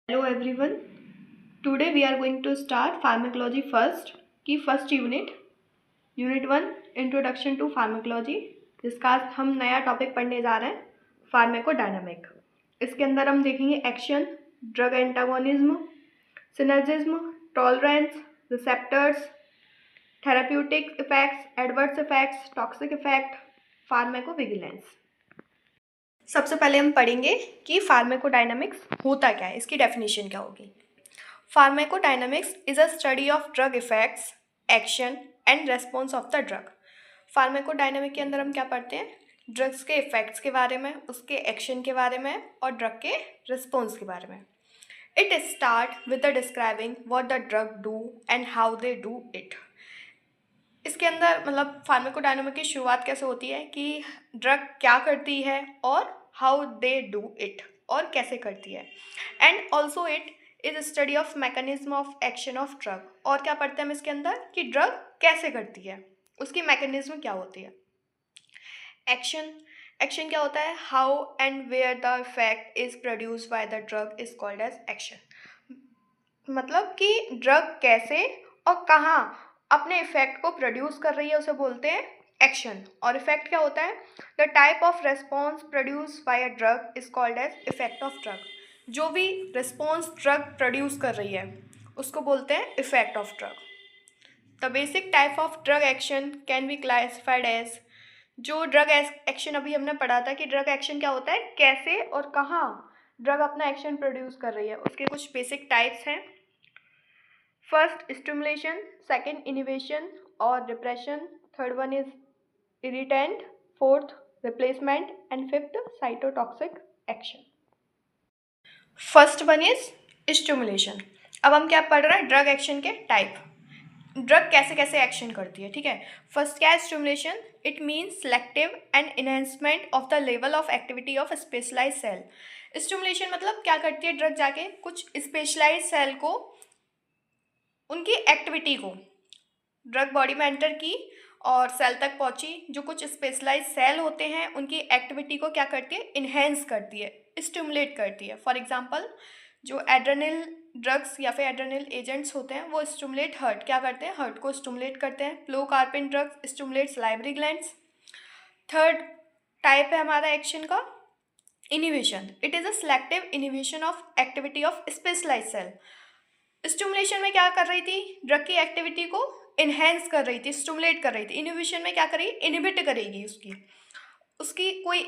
Hello everyone. Today we are going to start pharmacology first की first unit 1 introduction to pharmacology, जिसका आज हम नया टॉपिक पढ़ने जा रहे हैं फार्माकोडायनामिक। इसके अंदर हम देखेंगे action, drug antagonism, synergism, tolerance, receptors, therapeutic effects, adverse effects, toxic effect, pharmacovigilance. सबसे पहले हम पढ़ेंगे कि फार्माकोडायनामिक्स होता क्या है, इसकी डेफिनेशन क्या होगी। Pharmacodynamics is a study of drug effects, action and response of the drug. Pharmacodynamic के अंदर हम क्या पढ़ते हैं? ड्रग्स के इफेक्ट्स के बारे में, उसके एक्शन के बारे में और ड्रग के रिस्पॉन्स के बारे में। It start with the describing what the drug do and how they do it. इसके अंदर मतलब फार्माकोडायनामिक की शुरुआत कैसे होती है कि ड्रग क्या करती है और हाउ दे डू इट, और कैसे करती है। And also it is study of mechanism of action of drug. और क्या पढ़ते हैं हम इसके अंदर कि ड्रग कैसे करती है, उसकी मैकेनिज्म क्या होती है। एक्शन क्या होता है? How and where the effect is produce by the drug is called as action. मतलब कि ड्रग कैसे और कहाँ अपने इफेक्ट को प्रोड्यूस कर रही है, उसे बोलते हैं एक्शन। और इफेक्ट क्या होता है? The type of response produce by a drug is called as effect of drug. जो भी रिस्पॉन्स ड्रग प्रोड्यूस कर रही है उसको बोलते हैं effect of drug. The basic type of drug action can be classified as, जो ड्रग एक्शन अभी हमने पढ़ा था कि ड्रग एक्शन क्या होता है, कैसे और कहाँ ड्रग अपना एक्शन प्रोड्यूस कर रही है, उसके कुछ बेसिक टाइप्स हैं। फर्स्ट स्टिमुलेशन, सेकंड इनिबिशन और repression, third one is irritant, fourth replacement and fifth cytotoxic action. First one is stimulation. अब हम क्या पढ़ रहे हैं? ड्रग एक्शन के टाइप, ड्रग कैसे कैसे एक्शन करती है। ठीक है, फर्स्ट क्या है? Stimulation. It means selective and enhancement of the level of activity of specialise cell. Stimulation मतलब क्या करती है ड्रग? जाके कुछ स्पेशलाइज सेल को, उनकी एक्टिविटी को, ड्रग बॉडी में एंटर की और सेल तक पहुंची, जो कुछ स्पेशलाइज सेल होते हैं उनकी एक्टिविटी को क्या करती है? इन्हेंस करती है, स्टिमुलेट करती है। फॉर एग्जांपल जो एड्रेनल ड्रग्स या फिर एड्रेनल एजेंट्स होते हैं वो स्टिमुलेट हर्ट, क्या करते हैं? हर्ट को स्टिमुलेट करते हैं। फ्लोकार्पिन ड्रग्स स्टिमुलेट लाइब्रेरी ग्लैंड्स। थर्ड टाइप है हमारा एक्शन का inhibition. It is a selective inhibition of activity of specialise cell. Stimulation में क्या कर रही थी? ड्रग की एक्टिविटी को इन्हेंस कर रही थी, स्टिमुलेट कर रही थी। इनिबिशन में क्या करेगी? इनिबिट करेगी, उसकी उसकी कोई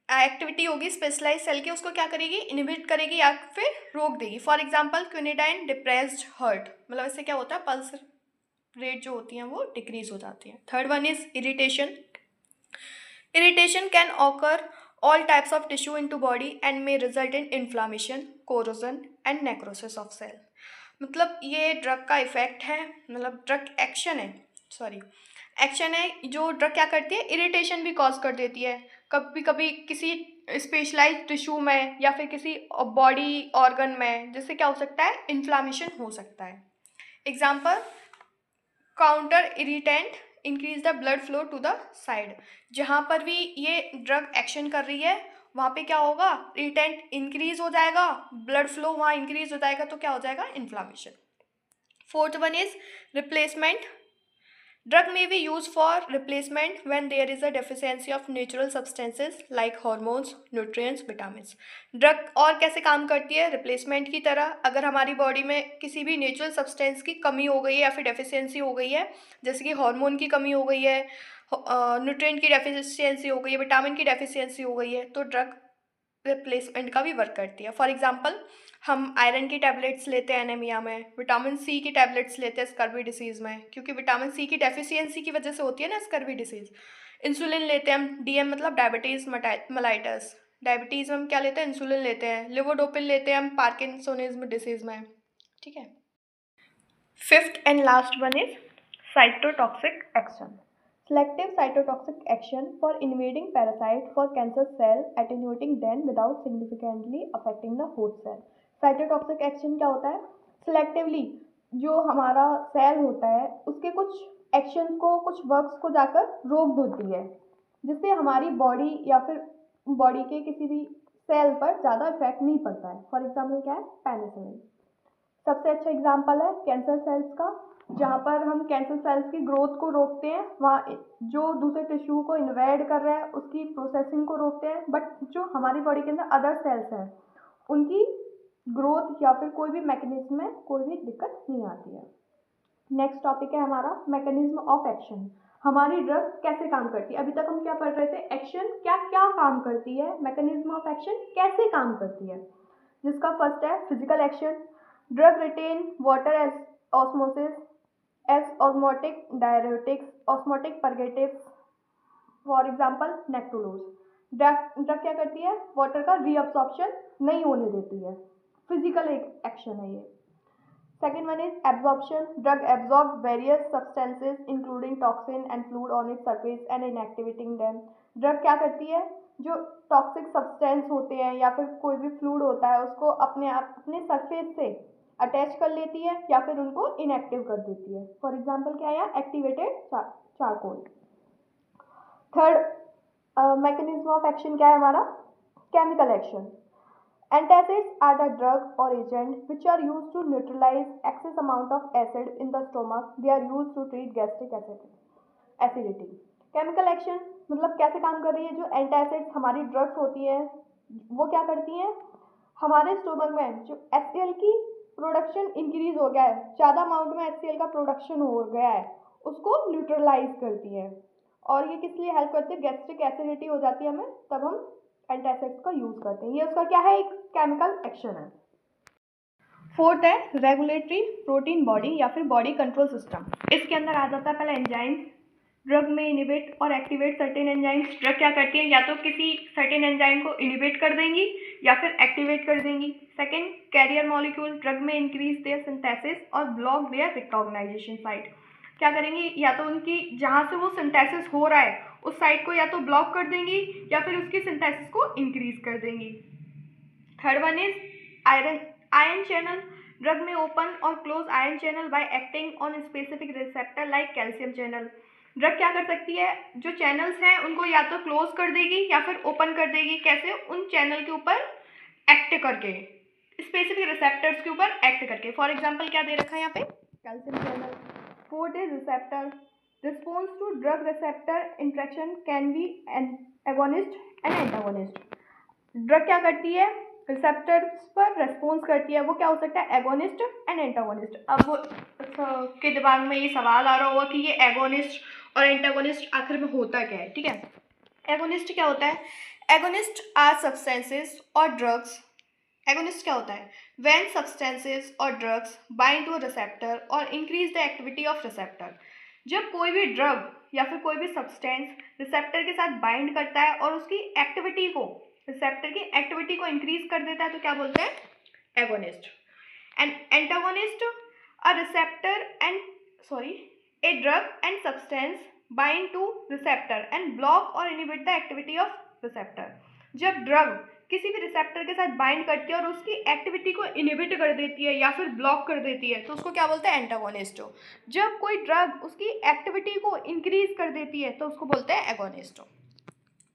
एक्टिविटी होगी स्पेशलाइज सेल की, उसको क्या करेगी? इनिबिट करेगी या फिर रोक देगी। For example quinidine depressed heart, मतलब इससे क्या होता है? पल्स रेट जो होती हैं वो डिक्रीज हो जाती है। Third one is irritation. Irritation can occur all types of tissue into body and may result in inflammation, corrosion and necrosis of cell। मतलब ये ड्रग का इफेक्ट है, मतलब ड्रग एक्शन है, सॉरी एक्शन है। जो ड्रग क्या करती है? इरिटेशन भी कॉज कर देती है, कभी कभी किसी स्पेशलाइज टिश्यू में या फिर किसी बॉडी ऑर्गन में, जिससे क्या हो सकता है? इन्फ्लामेशन हो सकता है। Example counter irritant increase the blood flow to the side. जहाँ पर भी ये ड्रग एक्शन कर रही है वहाँ पे क्या होगा? इरिटेंट इंक्रीज हो जाएगा, ब्लड फ्लो वहाँ इंक्रीज हो जाएगा, तो क्या हो जाएगा? Inflammation. Fourth one is replacement. Drug may be used for replacement when there is a deficiency of natural substances like hormones, nutrients, vitamins। Drug और कैसे काम करती है? रिप्लेसमेंट की तरह। अगर हमारी बॉडी में किसी भी नेचुरल सब्सटेंस की कमी हो गई है या फिर डेफिशिएंसी हो गई है, जैसे कि हार्मोन की कमी हो गई है, न्यूट्रिएंट की डेफिशिएंसी हो गई है, विटामिन की डेफिशिएंसी हो गई है, तो ड्रग रिप्लेसमेंट का भी वर्क करती है। फॉर एग्जांपल हम आयरन की टैबलेट्स लेते हैं एनीमिया में, विटामिन सी की टैबलेट्स लेते हैं स्कर्वी डिसीज़ में, क्योंकि विटामिन सी की डेफिशिएंसी की वजह से होती है ना स्कर्वी डिसीज़। इंसुलिन लेते हैं हम, डीएम मतलब डायबिटीज़ मेलाइटस, डायबिटीज़ में हम क्या लेते हैं? इंसुलिन लेते हैं। लिवोडोपिन लेते हैं हम पार्किंसोनिज्म डिसीज़ में। ठीक है। Fifth and last one is cytotoxic action. Selective cytotoxic action for invading parasite for cancer cell, attenuating them without significantly affecting the host cell। Cytotoxic action क्या होता है? Selectively जो हमारा सेल होता है उसके कुछ एक्शंस को, कुछ वर्क्स को जाकर रोक देती है, जिससे हमारी बॉडी या फिर बॉडी के किसी भी सेल पर ज़्यादा इफेक्ट नहीं पड़ता है। फॉर एग्जाम्पल क्या है, पेनिसिलिन सबसे अच्छा एग्जाम्पल है कैंसर सेल्स का, जहाँ पर हम कैंसर सेल्स की ग्रोथ को रोकते हैं, वहाँ जो दूसरे टिश्यू को इन्वेड कर रहे हैं उसकी प्रोसेसिंग को रोकते हैं, बट जो हमारी बॉडी के अंदर अदर सेल्स हैं उनकी ग्रोथ या फिर कोई भी मैकेनिज्म में कोई भी दिक्कत नहीं आती है। नेक्स्ट टॉपिक है हमारा मैकेनिज्म ऑफ एक्शन। हमारी ड्रग कैसे काम करती है? अभी तक हम क्या पढ़ रहे थे, एक्शन क्या क्या काम करती है, मैकेनिज्म ऑफ एक्शन कैसे काम करती है। जिसका फर्स्ट है physical action. Drug retain water as osmosis as osmotic diuretics, osmotic purgatives, for example lactulose. Drug क्या करती है, वाटर का रीअब्सॉर्प्शन नहीं होने देती है, फिजिकल एक एक्शन है ये। Second one is absorption. Drug absorb various substances including toxin and fluid on its surface and inactivating them. Drug क्या करती है, जो टॉक्सिक सब्सटेंस होते हैं या फिर कोई भी फ्लूइड होता है उसको अपने सरफेस से अटैच कर लेती है या फिर उनको इनएक्टिव कर देती है। फॉर एग्जाम्पल क्या है, activated charcoal. Third mechanism of action क्या है हमारा, chemical action. Antacids are the drug or agent which are used to neutralize excess amount of acid in the stomach. They are used to treat gastric acidity. Chemical action मतलब कैसे काम कर रही है, जो एंटासिड्स हमारी ड्रग्स होती हैं वो क्या करती हैं, हमारे स्टोमक में जो HCl की प्रोडक्शन इंक्रीज हो गया है, ज़्यादा अमाउंट में HCl का प्रोडक्शन हो गया है, उसको न्यूट्रलाइज करती है। और ये किस लिए हेल्प करती है, गैस्ट्रिक एसिडिटी हो जाती है हमें, तब हम एंटासिड्स का यूज करते हैं। ये उसका क्या है, एक केमिकल एक्शन है। फोर्थ है रेगुलेटरी प्रोटीन बॉडी या फिर बॉडी कंट्रोल सिस्टम। इसके अंदर आ जाता है पहले एंजाइम्स। ड्रग में इनिबिट और एक्टिवेट सर्टेन एंजाइम्स। ड्रग क्या करती है, या तो किसी सर्टेन एंजाइम को इनिबिट कर देंगी या फिर एक्टिवेट कर देंगी। Second, carrier molecule. ड्रग में इंक्रीज देयर सिंथेसिस और ब्लॉक देयर रिकॉग्नाइजेशन साइट। क्या करेंगी, या तो उनकी जहाँ से वो सिंथेसिस हो रहा है उस साइट को या तो ब्लॉक कर देंगी या फिर उसकी सिंथेसिस को इंक्रीज कर देंगी। Third one is ion channel. Drug में ओपन और close ion channel bye acting on specific receptor like calcium channel. Drug क्या कर सकती है, जो चैनल्स हैं उनको या तो क्लोज कर देगी या फिर ओपन कर देगी। कैसे, उन चैनल के ऊपर एक्ट करके, स्पेसिफिक रिसेप्टर्स के ऊपर एक्ट करके। फॉर एग्जाम्पल क्या दे रखा है यहाँ पे, calcium channel. Fourth is receptor. Response to drug receptor interaction can be an agonist and antagonist. Drug क्या करती है, रिसेप्टर्स पर रेस्पॉन्स करती है, वो क्या हो सकता है, एगोनिस्ट एंड एंटागोनिस्ट। अब वो के दिमाग में ये सवाल आ रहा होगा कि ये एगोनिस्ट और एंटागोनिस्ट आखिर में होता क्या है। ठीक है, एगोनिस्ट क्या होता है, एगोनिस्ट आर सब्सटेंसेस और ड्रग्स। एगोनिस्ट क्या होता है, व्हेन सब्सटेंसेस और ड्रग्स बाइंड टू रिसेप्टर और increase the activity of receptor. जब कोई भी ड्रग या फिर कोई भी सब्सटेंस रिसेप्टर के साथ बाइंड करता है और उसकी एक्टिविटी को, रिसेप्टर की एक्टिविटी को इंक्रीज कर देता है, तो क्या बोलते हैं, agonist. And antagonist, a receptor and a drug and substance bind to receptor and block और inhibit the activity of receptor. जब ड्रग किसी भी रिसेप्टर के साथ बाइंड करती है और उसकी एक्टिविटी को इनिबिट कर देती है या फिर ब्लॉक कर देती है, तो उसको क्या बोलते हैं, एंटागोनिस्ट। जब कोई ड्रग उसकी एक्टिविटी को इंक्रीज कर देती है तो उसको बोलते हैं एगोनिस्ट।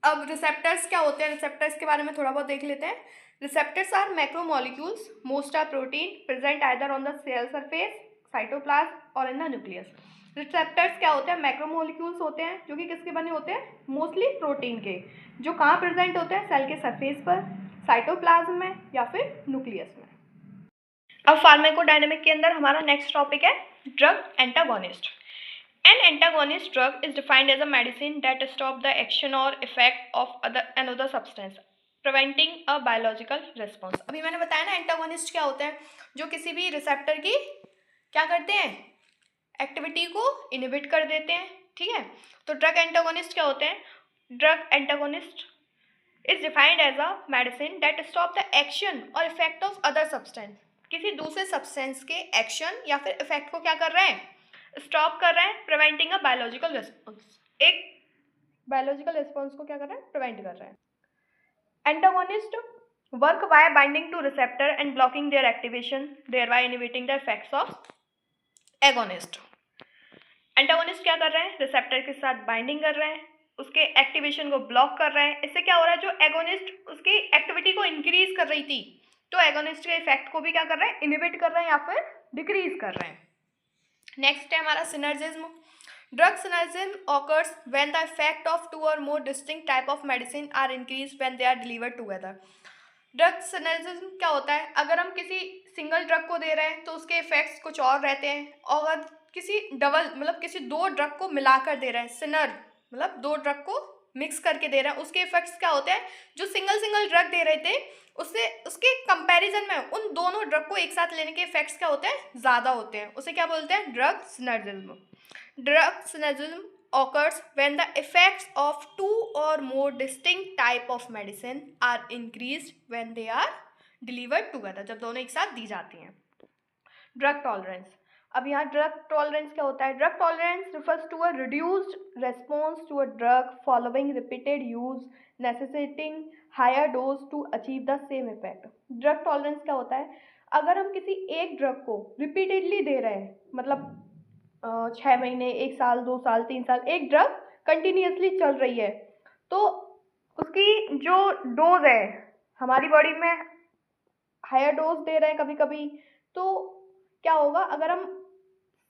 अब रिसेप्टर्स क्या होते हैं, रिसेप्टर्स के बारे में थोड़ा बहुत देख लेते हैं। Receptors are macromolecules, most are protein, present either on the cell surface, cytoplasm और इन द न्यूक्लियस। रिसेप्टर्स क्या होते हैं, मैक्रोमोलिक्यूल्स होते हैं जो कि किसके बने होते हैं, मोस्टली प्रोटीन के, जो कहाँ प्रेजेंट होते हैं, सेल के सरफेस पर, साइटोप्लाज्म में या फिर न्यूक्लियस में। अब फार्माकोडायनेमिक के अंदर हमारा नेक्स्ट टॉपिक है drug antagonist. An antagonist drug is defined as a medicine that stops the action or effect of another substance, preventing a biological response. अभी मैंने बताया ना एंटागोनिस्ट क्या होते हैं, जो किसी भी रिसेप्टर की क्या करते हैं, एक्टिविटी को इनिबिट कर देते हैं। ठीक है, तो ड्रग एंटागोनिस्ट क्या होते हैं, drug antagonist is defined as a medicine that stop the action और इफेक्ट ऑफ अदर सब्सटेंस। किसी दूसरे सब्सटेंस के एक्शन या फिर इफेक्ट को क्या कर रहे हैं, स्टॉप कर रहे हैं, प्रिवेंटिंग अ बायोलॉजिकल रिस्पॉन्स। एक बायोलॉजिकल रिस्पॉन्स को क्या कर रहे हैं, प्रिवेंट कर रहे हैं। Antagonist work by binding to receptor and blocking their activation, thereby inhibiting the effects of agonist. Antagonist क्या कर रहे हैं, रिसेप्टर के साथ बाइंडिंग कर रहे हैं, उसके एक्टिवेशन को ब्लॉक कर रहे हैं। इससे क्या हो रहा है, जो एगोनिस्ट उसकी एक्टिविटी को इंक्रीज कर रही थी, तो एगोनिस्ट के इफेक्ट को भी क्या कर रहे हैं, इनहिबिट कर रहे हैं या फिर डिक्रीज कर रहे हैं। नेक्स्ट है हमारा synergism. Drug synergism occurs when the effect of two or more distinct type of medicine are increased when they are delivered together. Drug synergism क्या होता है, अगर हम किसी सिंगल ड्रग को दे रहे हैं तो उसके इफेक्ट्स कुछ और रहते हैं, और अगर किसी डबल मतलब किसी दो ड्रग को मिलाकर दे रहे हैं, सिनर मतलब दो ड्रग को मिक्स करके दे रहे हैं, उसके इफेक्ट्स क्या होते हैं, जो सिंगल सिंगल ड्रग दे रहे थे उससे उसके कंपैरिजन में उन दोनों ड्रग को एक साथ लेने के इफेक्ट्स क्या होते हैं, ज़्यादा होते हैं। उसे क्या बोलते हैं, drug synergism. Drug synergism occurs when the effects of two or more distinct type of medicine are increased when they are delivered together, जब दोनों एक साथ दी जाती हैं। Drug tolerance. अब यहाँ ड्रग टॉलरेंस क्या होता है, drug tolerance refers to a reduced response to a drug following repeated use necessitating higher dose to achieve the same effect. Drug tolerance क्या होता है, अगर हम किसी एक ड्रग को रिपीटेडली दे रहे हैं, मतलब 6 महीने, 1 साल, 2 साल, 3 साल एक ड्रग कंटिन्यूसली चल रही है, तो उसकी जो डोज है हमारी बॉडी में हायर डोज दे रहे हैं कभी कभी, तो क्या होगा, अगर हम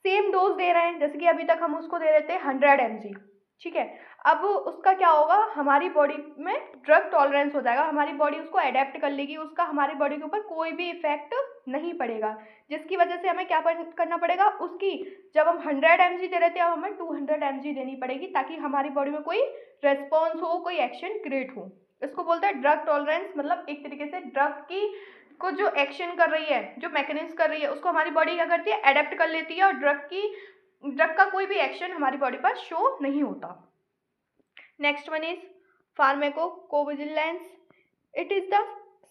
सेम डोज दे रहे हैं, जैसे कि अभी तक हम उसको दे रहे थे 100 mg, ठीक है, अब उसका क्या होगा, हमारी बॉडी में ड्रग टॉलरेंस हो जाएगा, हमारी बॉडी उसको अडेप्ट कर लेगी, उसका हमारी बॉडी के ऊपर कोई भी इफेक्ट नहीं पड़ेगा, जिसकी वजह से हमें क्या करना पड़ेगा, उसकी जब हम 100 mg दे रहे थे अब हमें 200 mg देनी पड़ेगी, ताकि हमारी बॉडी में कोई रेस्पॉन्स हो, कोई एक्शन क्रिएट हो। इसको बोलते हैं ड्रग टॉलरेंस, मतलब एक तरीके से ड्रग की को जो एक्शन कर रही है, जो मैकेनिज्म कर रही है, उसको हमारी बॉडी क्या करती है, अडेप्ट कर लेती है, और ड्रग का कोई भी एक्शन हमारी बॉडी पर शो नहीं होता। Next one is pharmacovigilance. It is the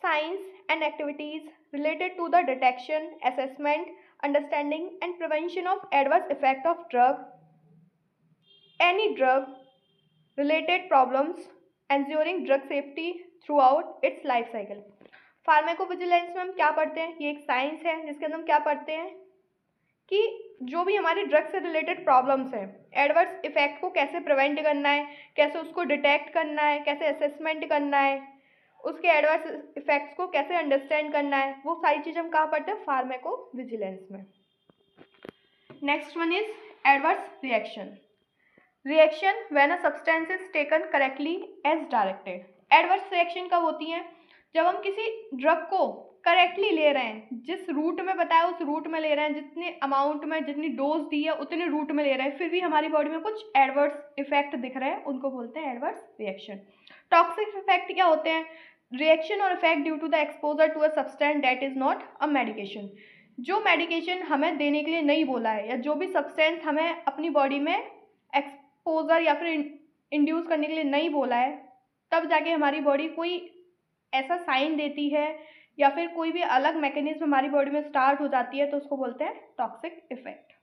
science and activities related to the detection, assessment, understanding and prevention of adverse effect of any drug related problems, ensuring drug safety throughout its life cycle. Pharmacovigilance में हम क्या पढ़ते हैं, ये एक science है जिसके अंदर हम क्या पढ़ते हैं कि जो भी हमारी ड्रग से रिलेटेड प्रॉब्लम्स हैं, एडवर्स इफेक्ट को कैसे प्रिवेंट करना है, कैसे उसको डिटेक्ट करना है, कैसे असेसमेंट करना है, उसके एडवर्स इफेक्ट्स को कैसे अंडरस्टैंड करना है, वो सारी चीज़ हम कहाँ पढ़ते हैं, फार्माकोविजिलेंस में। Next one is adverse reaction. Reaction when a substance is taken correctly as directed. Adverse reaction कब होती हैं, जब हम किसी ड्रग को करेक्टली ले रहे हैं, जिस रूट में बताया उस रूट में ले रहे हैं, जितने अमाउंट में जितनी डोज दी है उतने रूट में ले रहे हैं, फिर भी हमारी बॉडी में कुछ एडवर्स इफेक्ट दिख रहे हैं, उनको बोलते हैं एडवर्स रिएक्शन। टॉक्सिक इफेक्ट क्या होते हैं, रिएक्शन और effect due to the exposure to a substance that is not a medication. जो मेडिकेशन हमें देने के लिए नहीं बोला है, या जो भी सब्सटेंस हमें अपनी बॉडी में एक्सपोजर या फिर इंड्यूस करने के लिए नहीं बोला है, तब जाके हमारी बॉडी कोई ऐसा साइन देती है या फिर कोई भी अलग मैकेनिज्म हमारी बॉडी में स्टार्ट हो जाती है, तो उसको बोलते हैं टॉक्सिक इफेक्ट।